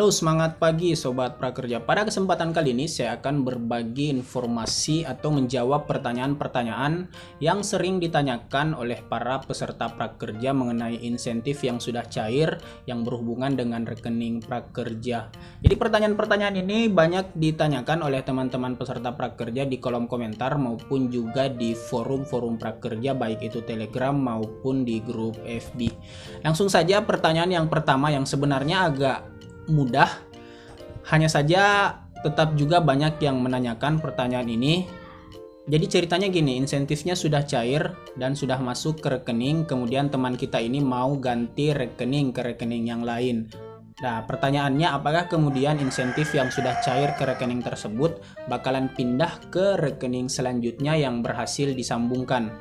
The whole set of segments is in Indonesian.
Halo, semangat pagi Sobat Prakerja. Pada kesempatan kali ini saya akan berbagi informasi atau menjawab pertanyaan-pertanyaan yang sering ditanyakan oleh para peserta prakerja mengenai insentif yang sudah cair yang berhubungan dengan rekening prakerja. Jadi pertanyaan-pertanyaan ini banyak ditanyakan oleh teman-teman peserta prakerja di kolom komentar maupun juga di forum-forum prakerja, baik itu Telegram maupun di grup FB. Langsung saja pertanyaan yang pertama yang sebenarnya agak mudah, hanya saja tetap juga banyak yang menanyakan pertanyaan ini. Jadi ceritanya gini, insentifnya sudah cair dan sudah masuk ke rekening, kemudian teman kita ini mau ganti rekening ke rekening yang lain. Nah, pertanyaannya, apakah kemudian insentif yang sudah cair ke rekening tersebut bakalan pindah ke rekening selanjutnya yang berhasil disambungkan?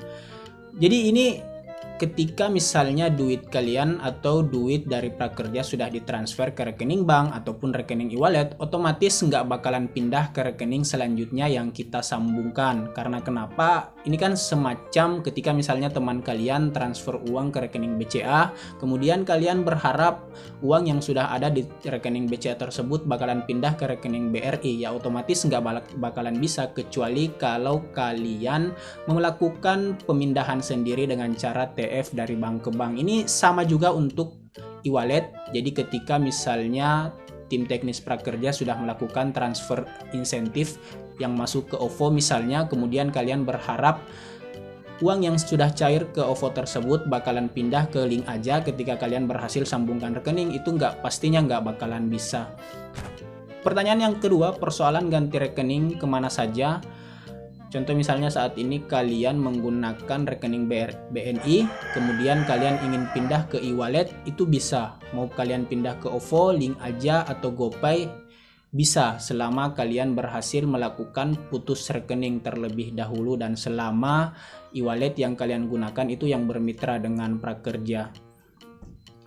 Jadi ini ketika misalnya duit kalian atau duit dari prakerja sudah ditransfer ke rekening bank ataupun rekening e-wallet, otomatis nggak bakalan pindah ke rekening selanjutnya yang kita sambungkan. Karena kenapa? Ini kan semacam ketika misalnya teman kalian transfer uang ke rekening BCA, kemudian kalian berharap uang yang sudah ada di rekening BCA tersebut bakalan pindah ke rekening BRI, ya otomatis nggak bakalan bisa kecuali kalau kalian melakukan pemindahan sendiri dengan cara TF dari bank ke bank. Ini sama juga untuk e-wallet. Jadi ketika misalnya tim teknis prakerja sudah melakukan transfer insentif yang masuk ke OVO misalnya, kemudian kalian berharap uang yang sudah cair ke OVO tersebut bakalan pindah ke link aja ketika kalian berhasil sambungkan rekening, itu pastinya nggak bakalan bisa. Pertanyaan yang kedua, persoalan ganti rekening kemana saja. Contoh misalnya saat ini kalian menggunakan rekening BNI, kemudian kalian ingin pindah ke e-wallet, itu bisa. Mau kalian pindah ke OVO, link aja, atau GoPay, bisa selama kalian berhasil melakukan putus rekening terlebih dahulu dan selama e-wallet yang kalian gunakan itu yang bermitra dengan prakerja.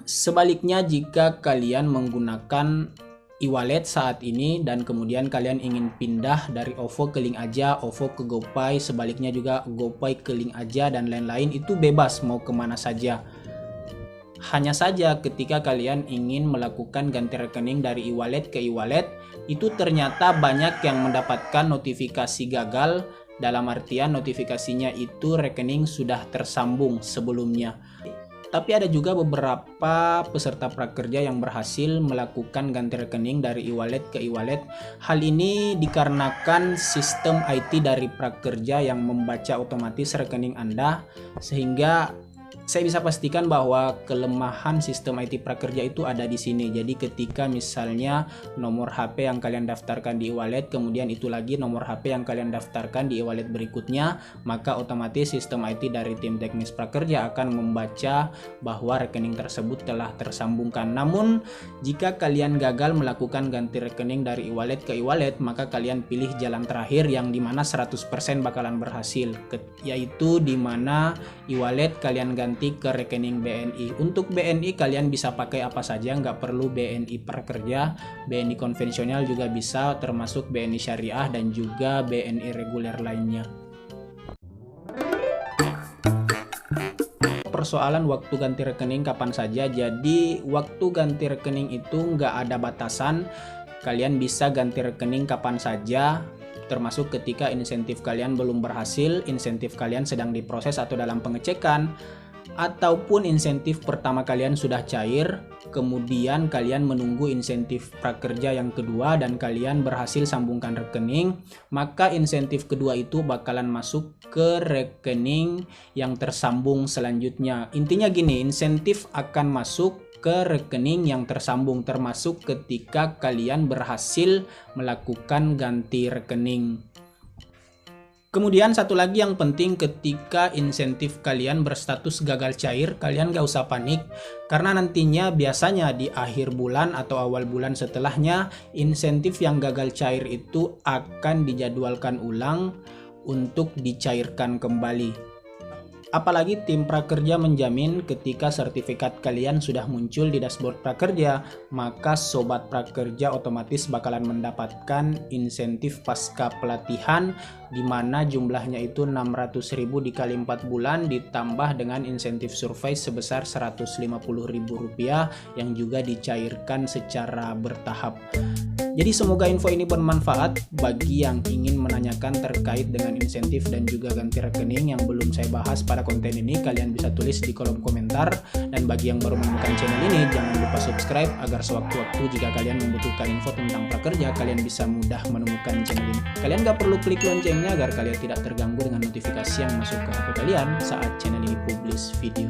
Sebaliknya, jika kalian menggunakan e-wallet saat ini dan kemudian kalian ingin pindah dari OVO ke link aja, OVO ke GoPay, sebaliknya juga GoPay ke link aja dan lain-lain, itu bebas mau kemana saja. Hanya saja ketika kalian ingin melakukan ganti rekening dari e-wallet ke e-wallet, itu ternyata banyak yang mendapatkan notifikasi gagal, dalam artian notifikasinya itu rekening sudah tersambung sebelumnya. Tapi ada juga beberapa peserta prakerja yang berhasil melakukan ganti rekening dari e-wallet ke e-wallet. Hal ini dikarenakan sistem IT dari prakerja yang membaca otomatis rekening Anda, sehingga saya bisa pastikan bahwa kelemahan sistem IT prakerja itu ada di sini. Jadi ketika misalnya nomor HP yang kalian daftarkan di e-wallet, kemudian itu lagi nomor HP yang kalian daftarkan di e-wallet berikutnya, maka otomatis sistem IT dari tim teknis prakerja akan membaca bahwa rekening tersebut telah tersambungkan. Namun jika kalian gagal melakukan ganti rekening dari e-wallet ke e-wallet, maka kalian pilih jalan terakhir yang dimana 100% bakalan berhasil, yaitu dimana e-wallet kalian ganti ke rekening BNI. Untuk BNI kalian bisa pakai apa saja, nggak perlu BNI prakerja, BNI konvensional juga bisa, termasuk BNI syariah dan juga BNI reguler lainnya. Persoalan waktu ganti rekening kapan saja. Jadi waktu ganti rekening itu nggak ada batasan, kalian bisa ganti rekening kapan saja, termasuk ketika insentif kalian belum berhasil, insentif kalian sedang diproses atau dalam pengecekan, ataupun insentif pertama kalian sudah cair, kemudian kalian menunggu insentif prakerja yang kedua dan kalian berhasil sambungkan rekening, maka insentif kedua itu bakalan masuk ke rekening yang tersambung selanjutnya. Intinya gini, insentif akan masuk ke rekening yang tersambung, termasuk ketika kalian berhasil melakukan ganti rekening. Kemudian satu lagi yang penting, ketika insentif kalian berstatus gagal cair, kalian gak usah panik, karena nantinya biasanya di akhir bulan atau awal bulan setelahnya, insentif yang gagal cair itu akan dijadwalkan ulang untuk dicairkan kembali. Apalagi tim prakerja menjamin ketika sertifikat kalian sudah muncul di dashboard prakerja, maka sobat prakerja otomatis bakalan mendapatkan insentif pasca pelatihan di mana jumlahnya itu 600.000 dikali 4 bulan ditambah dengan insentif survei sebesar Rp150.000 yang juga dicairkan secara bertahap. Jadi semoga info ini bermanfaat bagi yang ingin menanyakan terkait dengan insentif dan juga ganti rekening yang belum saya bahas pada konten ini. Kalian bisa tulis di kolom komentar, dan bagi yang baru menemukan channel ini jangan lupa subscribe agar sewaktu-waktu jika kalian membutuhkan info tentang prakerja kalian bisa mudah menemukan channel ini. Kalian gak perlu klik loncengnya agar kalian tidak terganggu dengan notifikasi yang masuk ke HP kalian saat channel ini publish video.